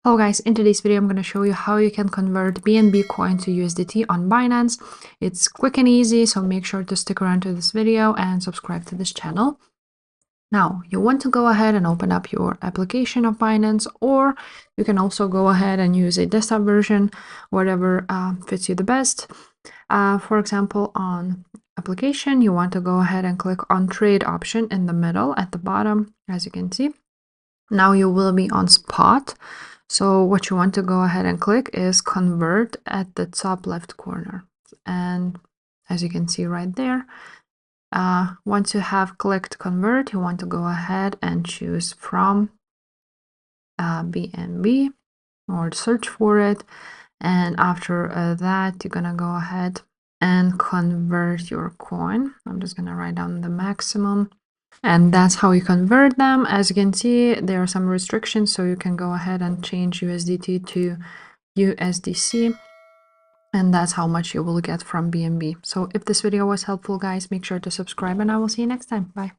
Hello guys, in today's video I'm going to show you how you can convert BNB coin to USDT on Binance. It's quick and easy, so make sure to stick around to this video and subscribe to this channel. Now, you want to go ahead and open up your application of Binance, or you can also go ahead and use a desktop version, whatever fits you the best. For example, on application, you want to go ahead and click on trade option in the middle at the bottom, as you can see. Now you will be on spot. So what you want to go ahead and click is convert at the top left corner. And as you can see right there, once you have clicked convert, you want to go ahead and choose from BNB or search for it. And after that, you're gonna go ahead and convert your coin. I'm just gonna write down the maximum. And that's how you convert them. As you can see, there are some restrictions, so you can go ahead and change USDT to USDC, and that's how much you will get from BNB. So if this video was helpful, guys, make sure to subscribe, and I will see you next time. Bye.